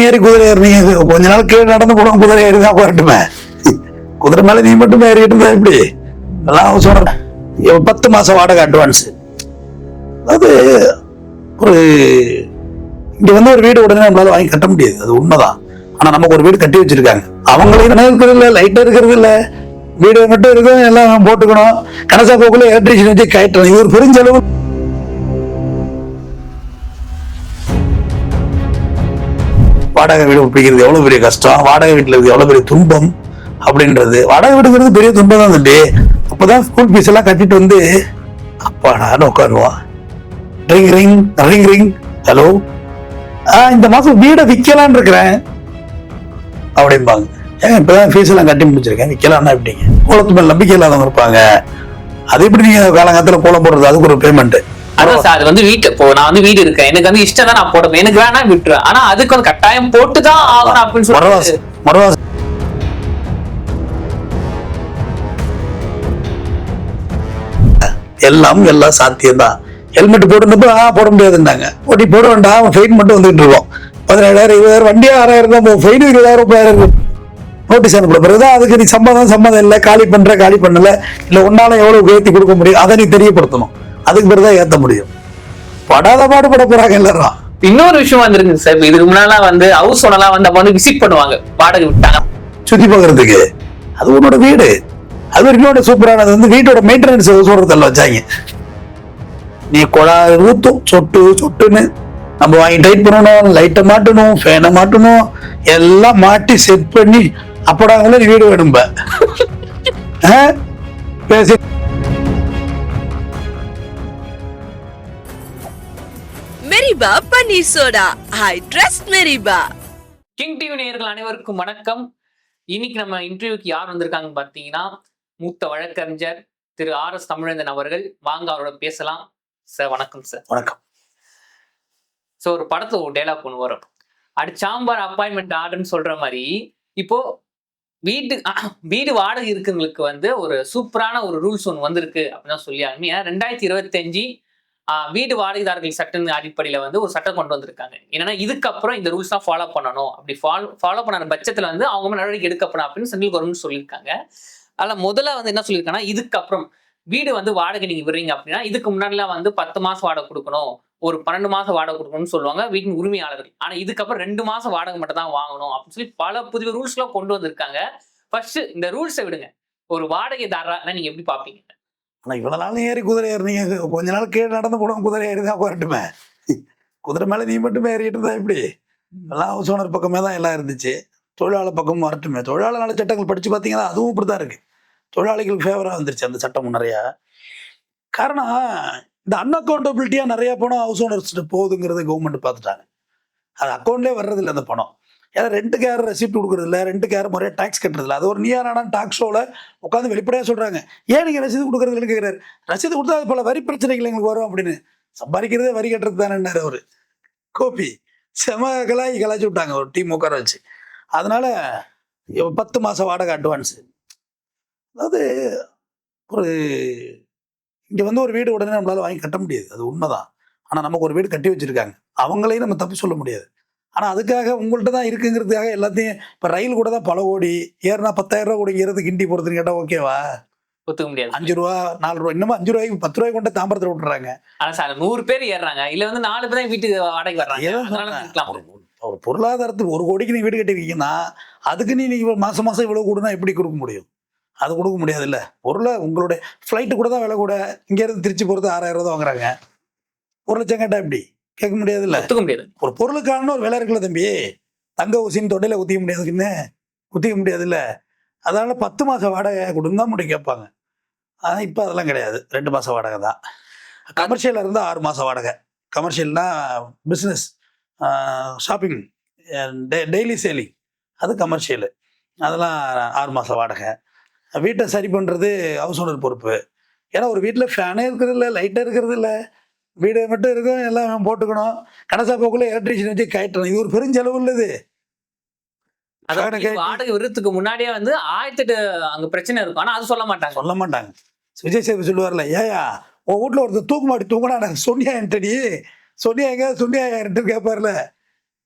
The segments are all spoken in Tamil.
ஏறி குதிரை ஏறினீங்க, கொஞ்ச நாள் கீழே நடந்து போனோம், குதிரை ஏறி தான் வரட்டுமே. குதிரை மேல நீ மட்டும் ஏறிட்டு இருந்தா எப்படி? எல்லாம் சொல்றேன். 10 மாசம் வாடகை அட்வான்ஸ். அதாவது ஒரு இங்க வந்து ஒரு வீடு உடனே நம்மளால வாங்கி கட்ட முடியாது, அது உண்மைதான். ஆனா நமக்கு ஒரு வீடு கட்டி வச்சிருக்காங்க, அவங்களையும் இருக்கிறது இல்ல, லைட்டா இருக்கிறது இல்ல, வீடு மட்டும் இருக்கும், எல்லாம் போட்டுக்கணும். கனசா போக்குள்ள எலக்ட்ரிஷியன் வச்சு கட்டணும். இது ஒரு பெருஞ்செலவு. வாடகை வீடு பிடிக்கிறது எவ்வளவு பெரிய கஷ்டம், வாடகை வீட்டுல இருக்கு எவ்வளவு பெரிய துன்பம் அப்படின்றது. வாடகை வீடுங்கிறது பெரிய துன்பம் தான் தம்பி. அப்பதான் ஸ்கூல் ஃபீஸ் எல்லாம் கட்டிட்டு வந்து அப்பாடான்னு உட்காருவான். Ring ring ring ring, hello, இந்த மாசம் வீடை விற்கலான்னு இருக்கிறேன் அப்படிம்பாங்க. ஏன் இப்பதான் ஃபீஸ் எல்லாம் கட்டி முடிச்சிருக்கேன், விற்கலான்னா எப்படிங்க? கோலத்து மேல நம்பிக்கை இல்லாதவங்க இருப்பாங்க. அது எப்படி நீங்க காலங்காலத்துல கோலம் போடுறது, அதுக்கு ஒரு பேமெண்ட். அதான் சார், அது வந்து வீட்டு இப்போ நான் வந்து வீடு இருக்கேன், எனக்கு வந்து இஷ்டம் தான் நான் போடுவேன், எனக்கு வேணா விட்டுருவேன். ஆனா அதுக்கு வந்து கட்டாயம் போட்டுதான் ஆகணும் அப்படின்னு சொல்லி மரவாசி எல்லாம் சாத்தியம் தான். ஹெல்மெட் போட்டு போட முடியாதுன்னாங்க, ஓட்டி போட வேண்டாம், அவன் ஃபைன் மட்டும் வந்துட்டு இருக்கோம். 17,000 20,000, வண்டி 6,000 தான், ஃபைன் 20,000 30,000 நோட்டீஸ் அனுப்ப பிறகுதான் அதுக்கு நீ சம்மதம் இல்லை, காலி பண்ணல, இல்ல உன்னால எவ்வளவு ஏற்றி கொடுக்க முடியும் அதை நீ தெரியப்படுத்தணும். அதுக்கு பிறகுதான் ஏத்த முடியும். படாத பாடுபட போறாங்க எல்லாரும். இன்னொரு விஷயம் வந்துருக்கு சார், இதுக்கு முன்னால வந்து ஹவுஸ் ஓனர்லாம் வந்து அப்ப வந்து விசிட் பண்ணுவாங்க வாடகை விட்டாங்க சுத்தி பாக்குறதுக்கு. அது உன்னோட வீடு, அது வரைக்கும் சூப்பரானது வந்து வீட்டோட மெயின்டெனன்ஸ் சொல்றதல்ல வச்சாங்க. நீ குழாய் ஊத்தும் சொட்டுன்னு நம்ம வாங்கி டைட் பண்ணணும், லைட்டை மாட்டணும், ஃபேனை மாட்டணும், எல்லாம் மாட்டி செட் பண்ணி அப்படாங்களே நீ வீடு வேணும் பேசி. Meriba paneer soda, I trust Meriba. King TV நேயர்கள் அனைவருக்கும் வணக்கம். இன்னைக்கு நம்ம இன்டர்வியூக்கு யார் வந்திருக்காங்க பாத்தீங்கன்னா, மூத்த வழக்கறிஞர் திரு RS தமிழந்தன் அவர்கள். வாங்க அவரோட பேசலாம். சார் வணக்கம். சார் வணக்கம். ஸோ ஒரு படத்துல ஒரு டைலாக் ஒன்று வரும், சாம்பார் அப்பாயின்மெண்ட் ஆர்டர்னு சொல்ற மாதிரி. இப்போ வீடு வாடகை இருக்குங்களுக்கு வந்து ஒரு சூப்பரான ஒரு ரூல்ஸ் ஒன்று வந்திருக்கு அப்படின்னு சொல்லி ஆரம்பி 2025 வீடு வாடகைதாரர்கள் சட்ட அடிப்படையில வந்து ஒரு சட்டம் கொண்டு வந்திருக்காங்க. என்னன்னா இதுக்கப்புறம் இந்த ரூல்ஸ் தான் ஃபாலோ பண்ணணும், அப்படி ஃபாலோ பண்ண பட்சத்துல வந்து அவங்க நடவடிக்கை எடுக்கப்படும் அப்படின்னு சென்ட்ரல் கவர்மெண்ட் சொல்லியிருக்காங்க. அதில் முதல்ல வந்து என்ன சொல்லியிருக்காங்கன்னா, இதுக்கப்புறம் வீடு வந்து வாடகை நீங்க விடுறீங்க அப்படின்னா இதுக்கு முன்னாடிலாம் வந்து 10 மாசம் வாடகை கொடுக்கணும், ஒரு 12 மாசம் வாடகை கொடுக்கணும்னு சொல்லுவாங்க வீட்டின் உரிமையாளர்கள். ஆனா இதுக்கப்புறம் 2 மாசம் வாடகை மட்டும் தான் வாங்கணும் அப்படின்னு சொல்லி பல புதிய ரூல்ஸ் எல்லாம் கொண்டு வந்திருக்காங்க. ஃபர்ஸ்ட் இந்த ரூல்ஸை விடுங்க, ஒரு வாடகைதாரரா நீங்க எப்படி பாப்பீங்க? ஆனா இவ்வளவு நாள் ஏறி குதிரை ஏறினீங்க, கொஞ்ச நாள் கீழே நடந்து போனோம், குதிரை ஏறி தான் வரட்டுமே. குதிரை மேல நீ மட்டும் ஏறிட்டு இருந்தா எப்படி? எல்லாம் ஹவுஸ் ஓனர் பக்கமே தான் எல்லாம் இருந்துச்சு, தொழிலாளர் பக்கமும் வரட்டுமே. தொழிலாளர் நல சட்டங்கள் படிச்சு பார்த்தீங்கன்னா அதுவும் இப்படிதான் இருக்கு. தொழிலாளிகளுக்கு ஃபேவரா வந்துருச்சு அந்த சட்டம் நிறைய. காரணம் இந்த அன்அக்கௌண்டபிலிட்டியா நிறைய பணம் ஹவுஸ் ஓனர்ஸ் போகுதுங்கிறத கவர்மெண்ட் பார்த்துட்டாங்க. அது அக்கௌண்ட்லேயே வர்றது இல்லை அந்த பணம். ஏன்னா ரெண்டுக்கு யாரும் ரெசிப்ட் கொடுக்குறது இல்லை, ரெண்டுக்கு யாரும் முறையாக டாக்ஸ் கட்டுறது இல்லை. அது ஒரு நீயானா டாக்ஸ் ஷோவில் உட்காந்து வெளிப்படையாக சொல்கிறாங்க, ஏன் நீங்கள் ரசீது கொடுக்குறதுன்னு கேட்குறாரு. ரசீது கொடுத்தா அது பல வரி பிரச்சனைகள் எங்களுக்கு வரும் அப்படின்னு. சம்பாதிக்கிறதே வரி கட்டுறது தானே ஒரு கோப்பி கலாய்ச்சி விட்டாங்க ஒரு டீம் உட்கார வச்சு. அதனால 10 மாதம் வாடகை அட்வான்ஸு. அதாவது ஒரு இங்கே வந்து ஒரு வீடு உடனே நம்மளால வாங்கி கட்ட முடியாது, அது உண்மைதான். ஆனால் நமக்கு ஒரு வீடு கட்டி வச்சிருக்காங்க, அவங்களையும் நம்ம தப்பு சொல்ல முடியாது. ஆனால் அதுக்காக உங்கள்கிட்ட தான் இருக்குங்கிறதுக்காக எல்லாத்தையும் இப்போ ரயில் கூட தான் பல கோடி ஏறினா 10,000 ரூபா கூட ஏறது கிண்டி போகிறதுன்னு கேட்டால் ஓகேவா? ஒத்துக்க முடியாது. 5 ரூபா 4 ரூபா, இன்னமும் 5 ரூபாய்க்கு 10 ரூபாய்க்கு கொண்டு தாம்பரத்தில் விட்டுறாங்க. ஆனால் சார் 100 பேர் ஏறுறாங்க, இல்லை வந்து 4 பேர் வீட்டுக்கு வாடகை வர்றாங்க. ஒரு பொருளாதாரத்துக்கு 1 கோடிக்கு நீ வீடு கட்டிருக்கீங்கன்னா அதுக்கு நீ மாதம் இவ்வளோ கூடனா எப்படி கொடுக்க முடியும்? அது கொடுக்க முடியாது. இல்லை பொருளை உங்களுடைய ஃப்ளைட்டு கூட தான் விலை கூட, இங்கேருந்து திருச்சி போகிறது 6,000 ரூபா தான் வாங்குறாங்க. 1 லட்சம் கேட்டால் எப்படி கேட்க முடியாது? இல்லை ஒத்துக்க முடியாது. ஒரு பொருளுக்கான ஒரு விலை இருக்குல்ல தம்பி, தங்க ஊசின்னு தொண்டையில குத்திக்க முடியாதுக்குன்னு குத்திக்க முடியாது. இல்லை அதனால 10 மாதம் வாடகை கொடுன்னு தான் முடி கேட்பாங்க. ஆனால் இப்போ அதெல்லாம் கிடையாது, 2 மாதம் வாடகை தான். கமர்ஷியலாக இருந்தால் 6 மாதம் வாடகை. கமர்ஷியல்னா பிஸ்னஸ், ஷாப்பிங், டெய்லி சேலிங், அது கமர்ஷியலு. அதெல்லாம் 6 மாதம் வாடகை. வீட்டை சரி பண்ணுறது ஹவுஸ் ஓனர் பொறுப்பு. ஏன்னா ஒரு வீட்டில் ஃபேனே இருக்கிறது இல்லை, லைட்டாக இருக்கிறது இல்லை, வீடு மட்டும் இருக்கும், எல்லாம் போட்டுக்கணும். கனசா போக்குள்ள எலக்ட்ரிஷியன் வச்சு கட்டணும். இது ஒரு பெருஞ்செலவு உள்ளது. வாடகை விடுறதுக்கு முன்னாடியே வந்து 1008 அங்க பிரச்சனை இருக்கும், ஆனா அது சொல்ல மாட்டாங்க. விஜய் சேது சொல்லுவார்ல, ஏயா உன் வீட்டில் ஒருத்தர் தூக்கு மாட்டி தூங்கினா சொன்னியா என்டி, சொன்னியா எங்க சொன்னியா என்ட்டு கேட்பார்ல.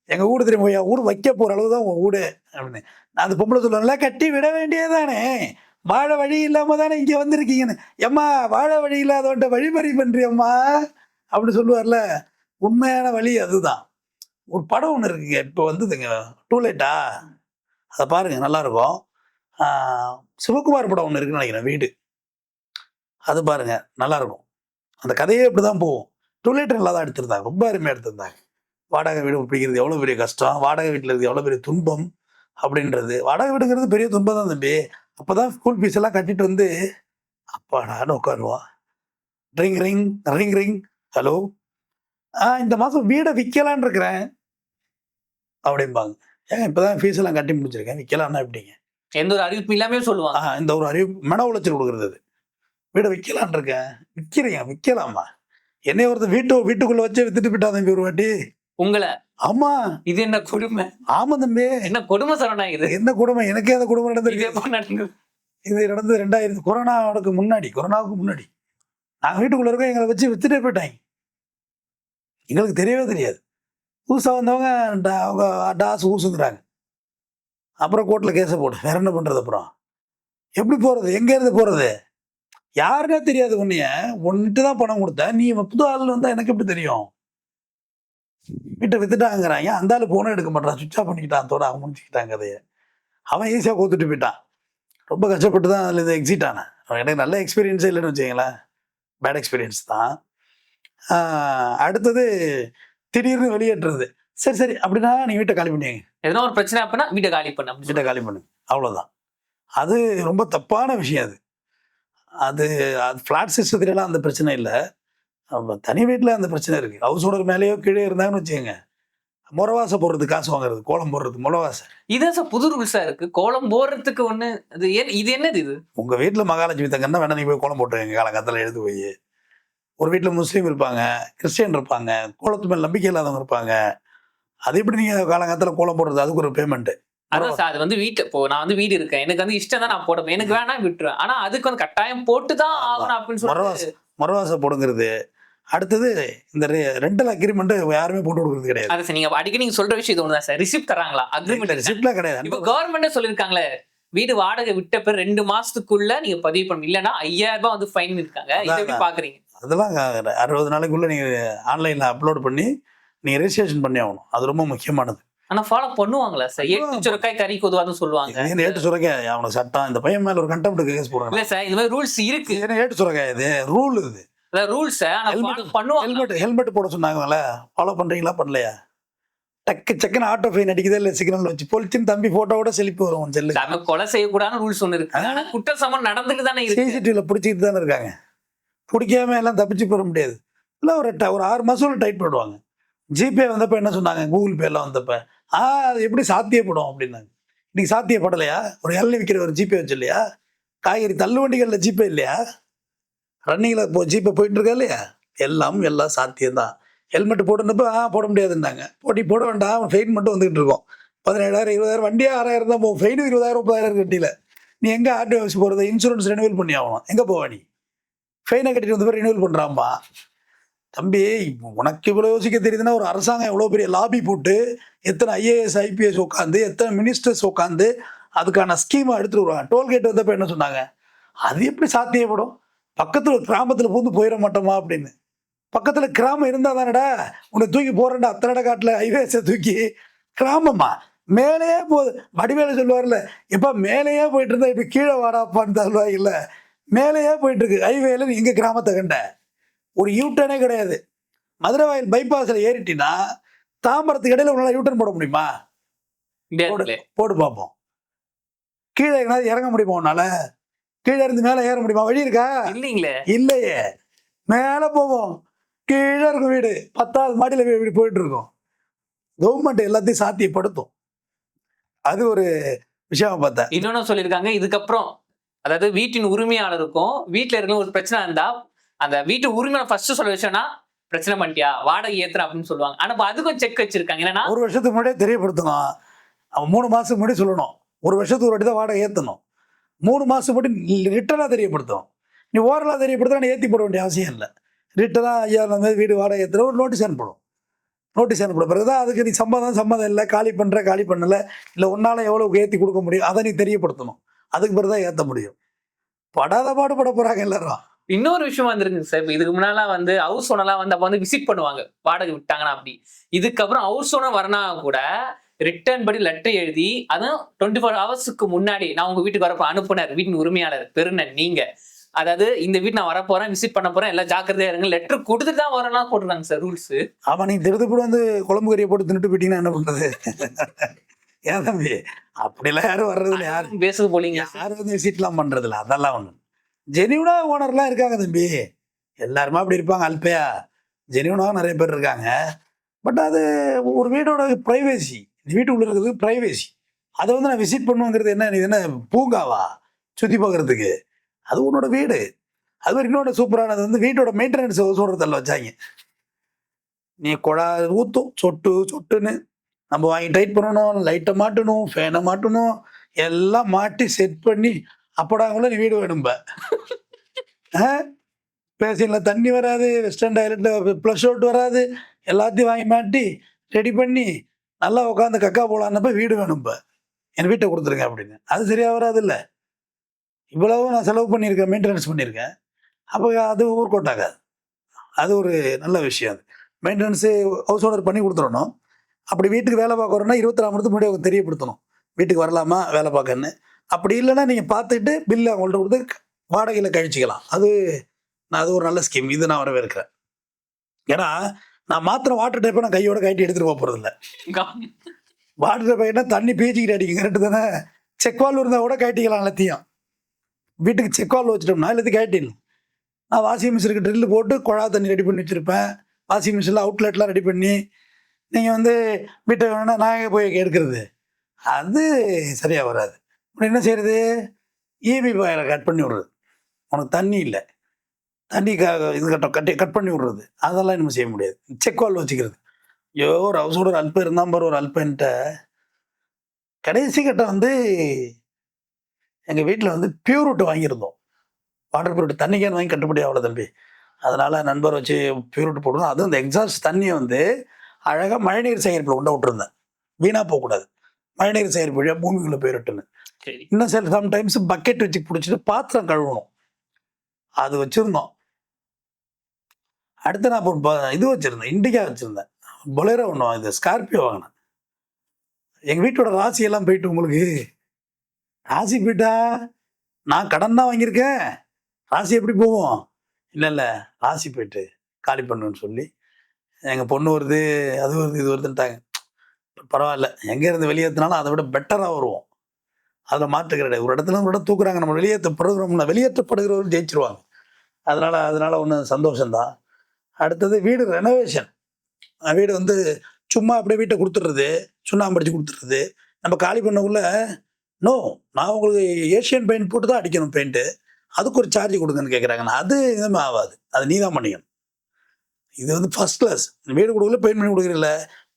எங்கள் வீடு தெரியும் போய் வீடு வைக்க போகிற அளவு தான் உன் வீடு அப்படின்னு. நான் அந்த பொம்பளை சொல்லுவேன்ல, கட்டி விட வேண்டியதானே, வாழ வழி இல்லாமல் தானே இங்கே வந்திருக்கீங்கன்னு. எம்மா வாழ வழி இல்லாதவன்ட்ட வழிபறி பண்ணுறியம்மா அப்படின்னு சொல்லுவார்ல. உண்மையான வழி அதுதான். ஒரு படம் ஒன்று இருக்குங்க, இப்போ வந்ததுங்க, டூலேட்டா, அதை பாருங்க, நல்லாயிருக்கும். சிவகுமார் படம் ஒன்று இருக்குன்னு நினைக்கிறேன், வீடு, அது பாருங்க நல்லாயிருக்கும். அந்த கதையே இப்படி தான் போகும். டூலேட் நல்லா தான் எடுத்திருந்தாங்க, ரொம்ப அருமையாக எடுத்திருந்தாங்க. வாடகை வீடு பிடிக்கிறது எவ்வளோ பெரிய கஷ்டம், வாடகை வீட்டில் இருக்கிறது எவ்வளோ பெரிய துன்பம் அப்படின்றது. வாடகை வீடுங்கிறது பெரிய துன்பம் தான் தம்பி. அப்போ தான் ஸ்கூல் ஃபீஸ் எல்லாம் கட்டிட்டு வந்து அப்பாடான்னு உட்காருவான். Ring ring ring ring, hello, இந்த மாதம் வீடை விற்கலான்னு இருக்கிறேன் அப்படிம்பாங்க. ஏங்க இப்போ தான் ஃபீஸ் எல்லாம் கட்டி முடிச்சிருக்கேன், விற்கலான்னா எப்படிங்க? எந்த ஒரு அறிவிப்பு இல்லாமே சொல்லுவாங்க. இந்த ஒரு அறிவு மன உளைச்சல் கொடுக்குறது. அது வீடை விற்கலான் இருக்கேன், விற்கலாமா? என்னைய ஒருத்தர் வீட்டுக்குள்ள வச்சே வித்துட்டு போயிட்டா தம்பி ஒரு வாட்டி. உங்களை? ஆமா. இது என்ன கொடுமை? ஆமா தம்பி, என்ன கொடுமை சரணா இது? என்ன கொடுமை? எனக்கே அந்த கொடுமை நடந்தது. இது நடந்தது 2000 கொரோனாவுக்கு முன்னாடி. நாங்கள் வீட்டுக்குள்ள இருக்கோம், எங்களை வச்சு வித்துட்டே போயிட்டாங்க. எங்களுக்கு தெரியவே தெரியாது. புதுசாக வந்தவங்க அவங்க டாஸ் ஊசுங்கிறாங்க. அப்புறம் கோர்ட்டில் கேஸை போட்டு வேற என்ன பண்ணுறது? அப்புறம் எப்படி போகிறது? எங்கேருந்து போகிறது? யாருன்னே தெரியாது. ஒன்றுட்டு தான் பணம் கொடுத்தேன், நீ புது ஆள் வந்தால் எனக்கு எப்படி தெரியும்? வீட்டை வித்துட்டாங்கிறாங்க. அந்த ஆள் போனை எடுக்க மாட்டான், சுவிட்ச் ஆஃப் பண்ணிக்கிட்டான். அதோட அவன் முடிச்சுக்கிட்டாங்க கதையை. அவன் ஈஸியாக கோத்துட்டு போயிட்டான். ரொம்ப கஷ்டப்பட்டு தான் அதில் இது எக்ஸிட் ஆனேன். எனக்கு நல்ல எக்ஸ்பீரியன்ஸே இல்லைன்னு வச்சுங்களேன், பேட் எக்ஸ்பீரியன்ஸ் தான். அடுத்தது திடீர்னு வெளியேற்றுறது. சரி அப்படின்னா நீ வீட்டை காலி பண்ணுவீங்க, எதனா ஒரு பிரச்சனை அப்படின்னா வீட்டை காலி பண்ணு, அவ்வளோதான். அது ரொம்ப தப்பான விஷயம். அது ஃப்ளாட் சிஸ்டத்துலாம் அந்த பிரச்சனை இல்லை, தனி வீட்டில் அந்த பிரச்சனை இருக்குது. ஹவுஸ் ஓனர் மேலேயோ கீழே இருந்தாங்கன்னு வச்சுக்கோங்க, முறவாசை போடுறதுக்கு காசு வாங்குறது, கோலம் போடுறதுக்கு முறவாசை. இதான் சார் புது ரூல்ஸாக இருக்குது. கோலம் போடுறதுக்கு ஒன்று இது என்னது இது? உங்கள் வீட்டில் மகாலட்சுமி தங்கன்னா வேணா நீ போய் கோலம் போட்டுருங்க, காலங்காலத்தில் எழுது போய். ஒரு வீட்டில் முஸ்லீம் இருப்பாங்க, கிறிஸ்டியன் இருப்பாங்க, கோலத்து மேலே நம்பிக்கை இல்லாதவங்க இருப்பாங்க. அது எப்படி நீங்கள் காலங்காலத்தில் கோலம் போடுறது? அதுக்கு ஒரு பேமெண்ட்டு. அதான் சார், அது வந்து வீட்டு இப்போ நான் வந்து வீடு இருக்கேன், எனக்கு வந்து இஷ்டம் தான் நான் போடுவேன், எனக்கு வேணா விட்டுருவேன். ஆனா அதுக்கு வந்து கட்டாயம் போட்டு தான் ஆகணும் அப்படின்னு சொல்லி முறவாசை போடுங்கிறது. அடுத்தது இந்த ரெண்டல் அக்ரிமெண்ட் யாருமே போட்டு கொடுக்குறது கிடையாது. அதை சார் நீங்க அடிக்கடி நீங்க சொல்ற விஷயம் இது ஒண்ணுதான் சார். ரிசிப்ட் தராங்களா? அக்ரிமெண்ட் ரிசிப்ட்லாம் கிடையாது. இப்போ கவர்மெண்டே சொல்லியிருக்காங்களே, வீடு வாடகை விட்ட பேர் 2 மாசத்துக்குள்ள நீங்க பதிவு பண்ணணும், இல்லைன்னா 5000 ரூபாய் வந்து ஃபைன் இருக்காங்க. இதை எப்படி பாக்குறீங்க? அதெல்லாம் 60 நாளைக்குள்ள நீங்க ஆன்லைன்ல அப்லோட் பண்ணி நீங்க ரெஜிஸ்ட்ரேஷன் பண்ணி ஆகணும். அது ரொம்ப முக்கியமானது. ஆனா ஃபாலோ பண்ணுவாங்களா சார்? 8 சுரக்காய் கறி கொதுவாதுன்னு சொல்லுவாங்க. 8 சுரக்காய் அவனுக்கு சட்டம். இந்த பையன் மேல ஒரு கண்டெம்ட் கேஸ் போடுறாங்க. இல்ல சார், இது மாதிரி ரூல்ஸ் இருக்கு. 8 சுரக்காய் இது ரூல். இது ரூல்ஸ். ஹெல்மெட் போட சொன்னாங்கல்ல, ஃபாலோ பண்றீங்களா பண்ணலையா? டக்கு செக்குன்னு ஆட்டோ ஃபைன் அடிக்குதா இல்லை சிக்னல் வச்சு பொலிச்சின்னு தம்பி போட்டோவோட செழிப்பு வரும் செல்லு. நம்ம கொலை செய்யக்கூடாதுன்னு ரூல்ஸ் ஒன்று இருக்கு. ஆனா குற்ற சமம் நடந்துட்டு தானே இருக்கு. சிசிடிவியில் பிடிச்சிட்டு தானே இருக்காங்க. பிடிக்காம எல்லாம் தப்பிச்சு போட முடியாது. இல்லை ஒரு 6 மாதம் டைட் பண்ணுவாங்க. ஜிபே வந்தப்போ என்ன சொன்னாங்க, கூகுள் பே எல்லாம் வந்தப்போ அது எப்படி சாத்தியப்படும் அப்படின்னாங்க. இன்னைக்கு சாத்தியப்படலையா? ஒரு இளநீ விற்கிற ஒரு ஜிபே வச்சு இல்லையா? காய்கறி தள்ளுவண்டிகளில் ஜிபே இல்லையா? ரன்னிங்கில் ஜிபே போயிட்டு இருக்கா இல்லையா? எல்லாம் சாத்தியம்தான். ஹெல்மெட் போட்டுனப்போ போட முடியாதுன்னாங்க. போட வேண்டாம், ஃபைன் மட்டும் வந்துகிட்டு இருக்கோம். 17,000 20,000 வண்டியே 6,000 தான் போகும். ஃபைனு 20,000 30,000 கட்டியில் நீ எங்கே ஆர்டிஓ ஆஃபீஸ் போகிறது? இன்சூரன்ஸ் ரெனியூவல் பண்ணி ஆகணும். எங்கே போவா நீ? ஃபைனை கட்டிட்டு வந்து ரெனியூவல் பண்ணுறாம்பா. தம்பி, உனக்கு இவ்வளோ யோசிக்க தெரியுதுன்னா ஒரு அரசாங்கம் எவ்வளோ பெரிய லாபி போட்டு எத்தனை IAS IPS உட்காந்து எத்தனை மினிஸ்டர்ஸ் உட்காந்து அதுக்கான ஸ்கீமை எடுத்துட்டு வருவாங்க. டோல்கேட் வந்தப்போ என்ன சொன்னாங்க, அது எப்படி சாத்தியப்படும்? பக்கத்தில் கிராமத்தில் பூந்து போயிட மாட்டோமா அப்படின்னு. பக்கத்தில் கிராமம் இருந்தால் தானடா உன்னை தூக்கி போகிறேன்டா. அத்தனடா காட்டில் ஹைவேஸை தூக்கி கிராமமா மேலேயே போகுது. வடிவேலை சொல்லுவார்ல, எப்போ மேலேயே போயிட்டு இருந்தா இப்போ கீழே வாடாப்பான்னு தருவாங்க. இல்லை, மேலேயே போயிட்டு இருக்கு ஹைவேல. நீ எங்கள் கிராமத்தை கண்ட ஒரு யூட்டர்னே கிடையாது. மதுரை வாயில் பைபாஸில் ஏறிட்டினா தாம்பரத்துக்கு இடையில உன்னால யூட்டர்ன் போட முடியுமா? போட்டு பார்ப்போம். கீழே எங்கேயாவது இறங்க முடியுமா உன்னால? கீழே இருந்து மேலே ஏற முடியுமா? வழி இருக்கா? இல்லைங்களே. இல்லையே. மேலே போவோம், கீழே இருக்கும் வீடு 10வது மாடியில் வீடு போயிட்டு இருக்கோம். கவர்மெண்ட் எல்லாத்தையும் சாத்தியப்படுத்தும். அது ஒரு விஷயம் பார்த்தேன். இன்னொன்னு சொல்லியிருக்காங்க, இதுக்கப்புறம் அதாவது வீட்டின் உரிமையாளருக்கும் வீட்டில் இருக்கிற ஒரு பிரச்சனை இருந்தா அந்த வீட்டு உரிமையாளர் ஃபர்ஸ்ட் சொல்ல விஷயம்னா, பிரச்சனை பண்ணிட்டியா வாடகை ஏத்துற அப்படின்னு சொல்லுவாங்க. ஆனா அதுக்கும் செக் வச்சிருக்காங்க. என்னன்னா, 1 வருஷத்துக்கு முன்னாடியே தெரியப்படுத்தணும். அவன் 3 மாசத்துக்கு முன்னாடி சொல்லணும். 1 வருஷத்துக்கு ஒரு வாட்டி தான் வாடகை ஏற்றணும். 3 மாசத்துக்கு முன்னாடி ரிட்டனாக தெரியப்படுத்தணும். நீ ஓரலாக தெரியப்படுத்த ஏற்றி போட வேண்டிய அவசியம் இல்லை. ரிட்டனாக ஐயா அந்த மாதிரி வீடு வாடகை ஏற்றுற ஒரு நோட்டீஸ் அனுப்பணும். நோட்டீஸ் அனுப்புற பிறகு தான் அதுக்கு நீ சம்மதம் இல்லை, காலி பண்ணலை, இல்லை உன்னால் எவ்வளோ ஏற்றி கொடுக்க முடியும் அதை நீ தெரியப்படுத்தணும். அதுக்கு பிறகு தான் ஏற்ற முடியும். படாத பாடுபட போகிறாங்க எல்லாரும். இன்னொரு விஷயம் வந்துருங்க சார். இப்ப இதுக்கு முன்னாலாம் வந்து ஹவுஸ் ஓனர்லாம் வந்து அப்ப வந்து விசிட் பண்ணுவாங்க வாடகை விட்டாங்கன்னா. அப்படி இதுக்கப்புறம் ஹவுஸ் ஓனர் வரனா கூட ரிட்டர்ன் படி லெட்டர் எழுதி, அதுவும் 24 ஹவர்ஸ்க்கு முன்னாடி நான் உங்க வீட்டுக்கு வரப்போ அனுப்புனர் வீட்டின் உரிமையாளர் பெருனர் நீங்க, அதாவது இந்த வீட்டு நான் வரப்போறேன், விசிட் பண்ண போறேன், எல்லாம் ஜாக்கிரதையா இருங்க, லெட்டர் கொடுத்துட்டு தான் வரலாம் போட்டுருக்காங்க சார் ரூல்ஸ். ஆமா, நீ திருப்பூர் வந்து குழம்பு கறியை போட்டு தின்னுட்டு போயிட்டீங்கன்னா என்ன பண்றது? ஏன் தம்பி, அப்படிலாம் யாரும் வர்றதில்ல, யாரும் பேசுது போலீங்க, யாரும் வந்து விசிட்லாம் பண்றதில்ல. அதெல்லாம் ஒண்ணு ஜெனியூனா ஓனர்லாம் இருக்காங்க தம்பி, எல்லாருமே அப்படி இருப்பாங்க. அல்பையா ஜெனியூனாக நிறைய பேர் இருக்காங்க. பட் அது ஒரு வீடோட ப்ரைவேசி, வீட்டுக்குள்ள இருக்கிறது ப்ரைவேசி. அதை வந்து நான் விசிட் பண்ணுவேங்கிறது என்ன, இது என்ன பூங்காவா சுற்றி பார்க்கறதுக்கு? அது உன்னோட வீடு. அது மாதிரி இன்னொன்று சூப்பரானது வந்து வீட்டோட மெயின்டெனன்ஸ் சொல்கிறதில்ல வச்சாங்க. நீ குழா ஊற்றும் சொட்டுன்னு நம்ம வாங்கி டைட் பண்ணணும், லைட்டை மாட்டணும், ஃபேனை மாட்டணும், எல்லாம் மாட்டி செட் பண்ணி அப்படாங்கள நீ வீடு வேணும்ப. பேசினில் தண்ணி வராது, வெஸ்டர்ன் டாய்லெட்டில் ப்ளஷ் அவுட் வராது, எல்லாத்தையும் வாங்கி மாட்டி ரெடி பண்ணி நல்லா உட்காந்து கக்கா போகலான்னப்ப வீடு வேணும்ப, என் வீட்டை கொடுத்துருங்க அப்படின்னு. அது சரியாக வராது இல்லை. இவ்வளவு நான் செலவு பண்ணியிருக்கேன், மெயின்டெனன்ஸ் பண்ணியிருக்கேன். அப்போ அது ஊர் கொட்டாகாது. அது ஒரு நல்ல விஷயம். அது மெயின்டெனன்ஸு ஹவுஸ் ஓனர் பண்ணி கொடுத்துடணும். அப்படி வீட்டுக்கு வேலை பார்க்குறோன்னா 24 மணி நேரத்துக்கு முன்னாடி அவங்க தெரியப்படுத்தணும், வீட்டுக்கு வரலாமா வேலை பார்க்கன்னு. அப்படி இல்லைன்னா நீங்கள் பார்த்துட்டு பில்லு அவங்கள்ட்ட கொடுத்து வாடகையில் கழிச்சிக்கலாம். அது ஒரு நல்ல ஸ்கீம். இது நான் வரவேற்கிறேன். ஏன்னா நான் மாத்திரம் வாட்டர் டேப்பை நான் கையோட கட்டி எடுத்துகிட்டு போக போகிறதில்ல. வாட்டர் டேப்பை என்ன தண்ணி பீச்சிக்கிட்டு அடிக்கும், கரெக்டு தானே? செக்வால் இருந்தால் கூட கட்டிக்கலாம் எல்லாத்தையும். வீட்டுக்கு செக்வால் வச்சுட்டோம்னா எல்லாத்தையும் கட்டிடலாம். நான் வாஷிங் மிஷினுக்கு ட்ரில்லு போட்டு குழா தண்ணி ரெடி பண்ணி வச்சுருப்பேன். வாஷிங் மிஷினில் அவுட்லெட்லாம் ரெடி பண்ணி நீங்கள் வந்து வீட்டை வேணுன்னா நான் போய் எடுக்கிறது, அது சரியாக வராது. அப்படி என்ன செய்கிறது? ஈபி பாயில் கட் பண்ணி விட்றது. உனக்கு தண்ணி இல்லை, தண்ணி இது கட் பண்ணி விட்றது, அதெல்லாம் நம்ம செய்ய முடியாது. செக்வால் வச்சுக்கிறது. ஐயோ, ஒரு ஹவுஸோட ஒரு அல்பம் இருந்தால் பாரு, ஒரு அல்பன்ட்ட கடைசி கட்டம் வந்து எங்கள் வீட்டில் வந்து பியூரிட்டு வாங்கியிருந்தோம். வாட்டர் பியூரிட்டு தண்ணி கேன் வாங்கி கட்டுப்படி ஆகல தம்பி. அதனால் நண்பர் வச்சு பியூரிட்டு போடணும். அதுவும் இந்த எக்ஸாஸ்ட் தண்ணியை வந்து அழகாக மழைநீர் சேகரிப்பில் உண்டை விட்டுருந்தேன், வீணாக போகக்கூடாது. மழைநீர் சேகரிப்பு வழியாக பூமிக்குள்ளே போயிருட்டுன்னு. இன்னும் சில சம்டைம்ஸ் பக்கெட் வச்சு பிடிச்சிட்டு பாத்திரம் கழுவணும், அது வச்சுருந்தோம். அடுத்து நான் இப்போ இது வச்சுருந்தேன், இண்டிகா வச்சுருந்தேன், பொலேரோ ஒன்று, இது ஸ்கார்பியோ வாங்கினேன். எங்கள் வீட்டோட ராசியெல்லாம் போயிட்டு, உங்களுக்கு ராசி போயிட்டா நான் கடன் தான் வாங்கியிருக்கேன், ராசி எப்படி போவோம்? இல்லை ராசி போயிட்டு காலி பண்ணுன்னு சொல்லி எங்கள் பொண்ணு வருது, அது வருது, இது வருதுன்ட்டாங்க. பரவாயில்ல, எங்கேருந்து வெளியேற்றினாலும் அதை விட பெட்டராக வருவோம், அதில் மாற்று கிடையாது. ஒரு இடத்துல ஒரு இடம் தூக்குறாங்க, நம்ம வெளியேற்றப்படுகிறவர்கள் ஜெயிச்சிருவாங்க. அதனால் ஒன்று சந்தோஷம்தான். அடுத்தது வீடு ரெனோவேஷன். வீடு வந்து சும்மா அப்படியே வீட்டை கொடுத்துட்றது, சுண்ணாம்பு அடிச்சு கொடுத்துட்றது. நம்ம காலி பண்ணக்குள்ள நோ, நான் உங்களுக்கு ஏஷியன் பெயிண்ட் போட்டு தான் அடிக்கணும் பெயிண்ட்டு, அதுக்கு ஒரு சார்ஜ் கொடுங்கன்னு கேட்குறாங்க. அது இதுவுமே ஆகாது, அது நீ தான் பண்ணிக்கணும். இது வந்து ஃபர்ஸ்ட் கிளாஸ். வீடு கொடுக்கல பெயிண்ட் பண்ணி கொடுக்குறீங்கள,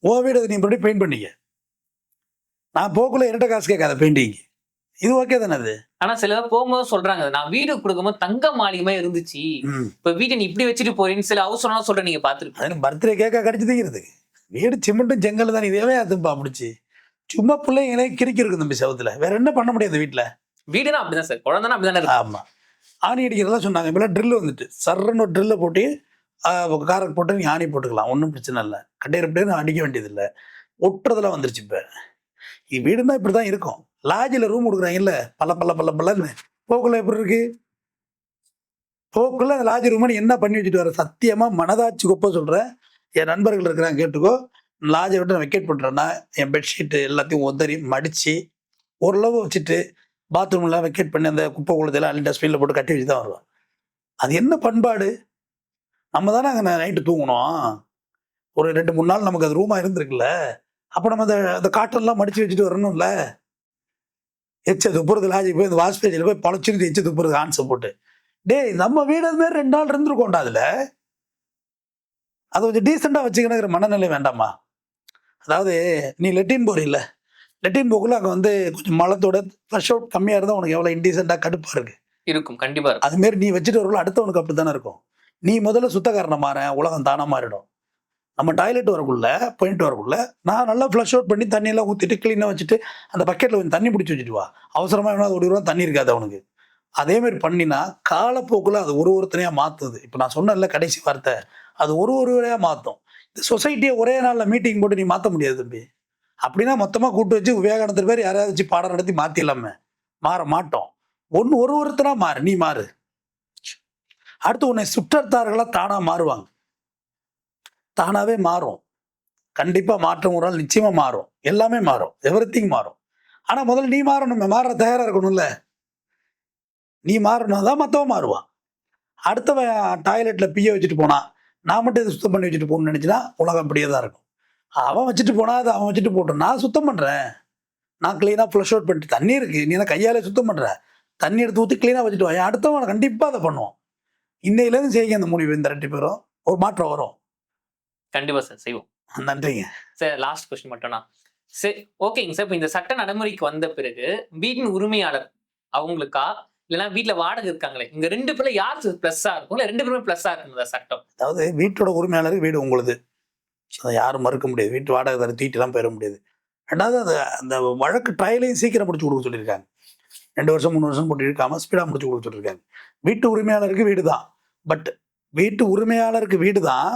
உன் வீடு அதை நீ எப்படி பெயிண்ட் பண்ணிக்க, நான் போக்குள்ள என்கிட்ட காசு கேட்காத பெயிண்டிங். இது ஓகே தானே? அது ஆனா சில பேர் போகும்போது சொல்றாங்க, நான் வீடு கொடுக்கும்போது தங்க மாளிகமா இருந்துச்சு, இப்ப வீட்டை நீ இப்படி வச்சுட்டு போறீங்கன்னு சில ஹவுஸ் ஓனர் சொல்ற, நீங்க பாத்துருக்கீங்க. பர்த்டே கேக்கா கடிச்சு திங்கிறதுக்கு வீடு சிமெண்ட்டும் செங்கல் தான், இதே அதுப்பா பிடிச்சி சும்மா பிள்ளைங்களே கிறுக்கி இருக்கு தம்பி செவத்துல, வேற என்ன பண்ண முடியாது வீட்டுல. வீடுனா அப்படிதான் சார், குழந்தைனா அப்படிதானே இருக்கு. ஆமா, ஆணி அடிக்கிறதா சொன்னாங்க. இப்பெல்லாம் ட்ரில் வந்துட்டு சர்றன்னு ஒரு ட்ரில்லை போட்டு காரை போட்டு நீ ஆணி போட்டுக்கலாம், ஒன்றும் பிரச்சனை இல்லை. கட்டையர் அடிக்க வேண்டியதில்லை, ஒட்டுறதெல்லாம் வந்துருச்சு. இப்போ வீடுனா இப்படி தான் இருக்கும். லாட்ஜில் ரூம் கொடுக்குறாங்கல்ல, பல்லன்னு போக்குள்ள எப்படி இருக்கு? போக்குள்ள அந்த லாட்ஜ் ரூமை நீ என்ன பண்ணி வச்சுட்டு வர? சத்தியமாக மனதாச்சு கொப்ப சொல்கிறேன், என் நண்பர்கள் இருக்கிறாங்க கேட்டுக்கோ. லாட்ஜை விட்டு நான் வெக்கேட் பண்ணுறேன்னா என் பெட்ஷீட்டு எல்லாத்தையும் உதறி மடித்து ஓரளவு வச்சுட்டு பாத்ரூம்லாம் வெக்கேட் பண்ணி அந்த குப்பை குளத்தையெல்லாம் அள்ளி டஸ்ட்பினில் போட்டு கட்டி வச்சு தான் வருவேன். அது என்ன பண்பாடு? நம்ம தானே அங்கே நைட்டு தூங்கணும், ஒரு 2-3 நாள் நமக்கு அது ரூமாக இருந்திருக்குல்ல, அப்போ நம்ம அந்த காட்டன்லாம் மடித்து வச்சுட்டு வரணும்ல. எச்ச துப்புறது லாஜிக் போய் இந்த வாஷ்பேஜில் போய் பழச்சிட்டு எச்ச துப்புறது ஆன்ஸை போட்டு, டேய் நம்ம வீடு அது மாதிரி 2 நாள் இருந்துருக்கோண்டா, அதில் அதை கொஞ்சம் டீசெண்டாக வச்சுக்கணுங்கிற மனநிலை வேண்டாமா? அதாவது நீ லெட்டின் போறீல்ல, லெட்டின் போக்குள்ள அங்கே வந்து கொஞ்சம் மலத்தோட ஃப்ளஷ் அவுட் கம்மியாக இருந்தால் உனக்கு எவ்வளோ இன்டீசெண்டாக கடுப்பாக இருக்குது இருக்கும். கண்டிப்பாக அதுமாரி நீ வச்சுட்டு வரல, அடுத்தவனுக்கு அப்படி தானே இருக்கும். நீ முதல்ல சுத்தக்காரனை மாற, உலகம் தானாக மாறிடும். நம்ம டாய்லெட் வரக்குள்ள போயிட்டு வரக்குள்ள நான் நல்லா ஃப்ளஷ் அவுட் பண்ணி தண்ணியெல்லாம் ஊற்றிட்டு க்ளீனாக வச்சுட்டு அந்த பக்கெட்டில் கொஞ்சம் தண்ணி பிடிச்சி வச்சுட்டு வா. அவசரமாக வேணா ஒரு ரூபா தண்ணி இருக்காது அவனுக்கு. அதேமாதிரி பண்ணினா காலப்போக்கில் அது ஒருத்தனையாக மாற்றுது. இப்போ நான் சொன்னேன்ல கடைசி வார்த்தை, அது ஒருவரையாக மாற்றும். இந்த சொசைட்டியை ஒரே நாளில் மீட்டிங் போட்டு நீ மாற்ற முடியாது தம்பி. அப்படின்னா மொத்தமாக கூட்டு வச்சு விவேகானந்தர் பேர் யாராவது வச்சு பாடம் நடத்தி மாற்றிடலாமே, மாற மாட்டோம். ஒருத்தனா மாறு, நீ மாறு. அடுத்து உன்னை சுற்றத்தார்களாக தானாக மாறுவாங்க, தானாகவே மாறும். கண்டிப்பாக மாற்றம் ஒரு நாள் நிச்சயமாக மாறும், எல்லாமே மாறும், எவ்ரிதிங் மாறும். ஆனால் முதல்ல நீ மாறணும், மாற தயாராக இருக்கணும்ல. நீ மாறணும் தான் மற்றவன் மாறுவான். அடுத்தவன் டாய்லெட்டில் பிய வச்சுட்டு போனான், நான் மட்டும் இதை சுத்தம் பண்ணி வச்சுட்டு போகணும்னு நினச்சினா உலகம் அப்படியே தான் இருக்கும். அவன் வச்சுட்டு போனா அது அவன் வச்சுட்டு போட்டோம், நான் சுத்தம் பண்ணுறேன், நான் க்ளீனாக ஃப்ளஷ் அவுட் பண்ணிட்டு தண்ணி இருக்குது, நீ தான் கையாலே சுத்தம் பண்ணுற, தண்ணி எடுத்து ஊற்றி க்ளீனாக வச்சுட்டு வா. அடுத்தவன் கண்டிப்பாக அதை பண்ணுவான். இன்னையிலேருந்து செய்யுங்க அந்த முடிவு, இந்த 2 பேரும் ஒரு மாற்றம் வரும். கண்டிப்பா சார் செய்வோம். நன்றிங்க சார். லாஸ்ட் கொஸ்டின் மட்டும்னா சரி, ஓகேங்க சார். இப்போ இந்த சட்ட நடைமுறைக்கு வந்த பிறகு வீட்டின் உரிமையாளர் அவங்களுக்கா இல்லைன்னா வீட்டுல வாடகை இருக்காங்களே, இங்க 2 பேர்ல யார் பிளஸ்ஸா இருக்கும், இல்ல 2 பேருமே பிளஸ்ஸா இருக்கும் சட்டம்? அதாவது வீட்டோட உரிமையாளருக்கு வீடு உங்களுது, அதை யாரும் மறுக்க முடியாது. வீட்டு வாடகை தர தீட்டெல்லாம் பெற முடியாது. ரெண்டாவது அந்த வழக்கு ட்ரையலையும் சீக்கிரம் முடிச்சு கொடுக்க சொல்லியிருக்காங்க. 2 வருஷம் 3 வருஷம் போட்டு இருக்காம ஸ்பீடாக முடிச்சு கொடுக்க சொல்லியிருக்காங்க. வீட்டு உரிமையாளருக்கு வீடு தான், பட் வீட்டு உரிமையாளருக்கு வீடு தான்,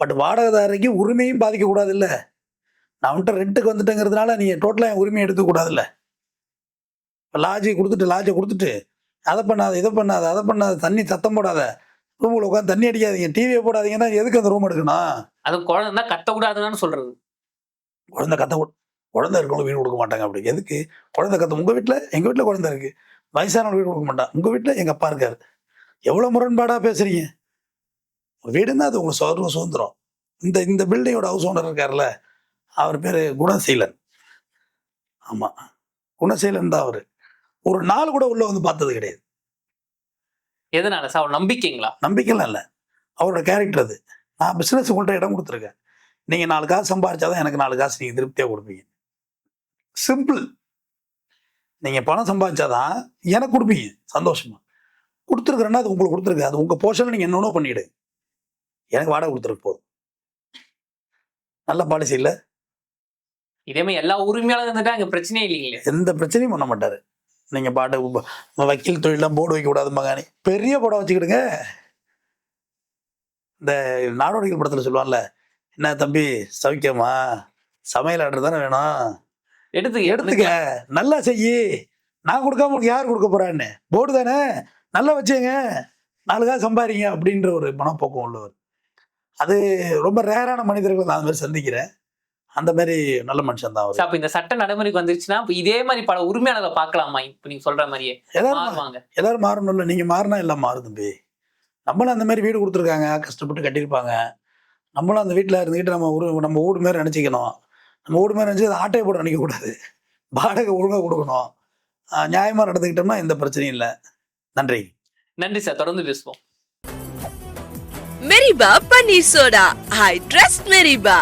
பட் வாடகைதாரருக்கு உரிமையும் பாதிக்கக்கூடாது. இல்லை, நான் வந்துட்டு ரெண்ட்டுக்கு வந்துட்டேங்கிறதுனால நீங்கள் டோட்டலாக என் உரிமையை எடுத்துக்கூடாதுல்ல. இப்போ லாட்ஜை கொடுத்துட்டு அதை பண்ணாத, இதை பண்ணாத, அதை பண்ணாத, தண்ணி சத்தம் போடாத, ரூமுக்குள்ள உட்காந்து தண்ணி அடிக்காதீங்க, டிவியை போடாதீங்கன்னா எதுக்கு அந்த ரூம் எடுக்கணும்? அது குழந்தை தான் கத்தக்கூடாதுன்னு சொல்றது. குழந்தை இருக்கவங்க வீடு கொடுக்க மாட்டாங்க. அப்படி எதுக்கு குழந்தை கத்த? உங்கள் வீட்டில், எங்கள் வீட்டில் குழந்தை இருக்குது, வயசானவங்க வீடு கொடுக்க மாட்டான். உங்கள் வீட்டில் எங்கள் அப்பா இருக்காரு, எவ்வளோ முரண்பாடாக பேசுகிறீங்க? வீடுன்னா அது உங்கள் சுதந்திரம். இந்த பில்டிங்கோட ஹவுஸ் ஓனர் இருக்கார்ல, அவர் பேர் குணசீலன். ஆமாம், குணசீலன் தான் அவர். ஒரு நாள் கூட உள்ள வந்து பார்த்தது கிடையாது. எதனால சார்? அவர் நம்பிக்கைங்களா? நம்பிக்கைலாம் இல்லை, அவரோட கேரக்டர் அது. நான் பிஸ்னஸ் உங்கள்கிட்ட இடம் கொடுத்துருக்கேன், நீங்கள் 4 காசு சம்பாதிச்சாதான் எனக்கு 4 காசு நீங்கள் திருப்தியாக கொடுப்பீங்க. சிம்பிள். நீங்கள் பணம் சம்பாதிச்சாதான் எனக்கு கொடுப்பீங்க சந்தோஷமா. கொடுத்துருக்குறேன்னா அது உங்களுக்கு கொடுத்துருக்கு, அது உங்கள் போர்ஷனில் நீங்கள் என்னென்னோ பண்ணிவிடு, எனக்கு வாடகை கொடுத்துருக்கு போதும். நல்ல பாலிசி இல்லை? இதே மாதிரி எல்லா உரிமையாளரும் இருந்துட்டா அங்கே பிரச்சனையே இல்லைங்களே. எந்த பிரச்சனையும் பண்ண மாட்டார். நீங்கள் பாட்டு வக்கீல் தொழிலாம் போர்டு வைக்கக்கூடாது மகானி, பெரிய போர்டை வச்சுக்கிடுங்க. இந்த நாடோடிகள் படத்தில் சொல்லுவான்ல, என்ன தம்பி சௌக்கியமா, சமையல் ஆர்டர் தானே வேணும், எடுத்துக்க, நல்லா செய்யி, நான் கொடுக்காம உங்களுக்கு யார் கொடுக்க போறான்னு, போர்டு தானே நல்லா வச்சுங்க, 4 காசு சம்பாதிங்க அப்படின்ற ஒரு மனப்போக்கம் உள்ளவர். அது ரொம்ப ரேரான மனிதர்கள் நான் அந்த மாதிரி சந்திக்கிறேன். அந்த மாதிரி நல்ல மனுஷன் தான் அவர். அப்ப இந்த சட்ட நடைமுறைக்கு வந்துருச்சுன்னா இதே மாதிரி பல உரிமையாளர்களை பார்க்கலாமா? இப்ப நீங்க சொல்ற மாதிரியே எல்லாரும் மாறணும்ல. நீங்க மாறினா எல்லாம் மாறும் தம்பி. நம்மளும் அந்த மாதிரி வீடு கொடுத்துருக்காங்க, கஷ்டப்பட்டு கட்டியிருப்பாங்க. நம்மளும் அந்த வீட்டில் இருந்துக்கிட்டு நம்ம வீடு மாதிரி நினச்சிக்கணும். நம்ம வீடு மாதிரி நினச்சி அதை ஆட்டையை போட்டு நினைக்கக்கூடாது. வாடகை ஒழுங்காக கொடுக்கணும். நியாயமாக நடந்துக்கிட்டோம்னா எந்த பிரச்சனையும் இல்லை. நன்றி. நன்றி சார், தொடர்ந்து பேசுவோம். மெரிபா பன்னீர் சோடா, ஐ ட்ரஸ்ட் மெரிபா.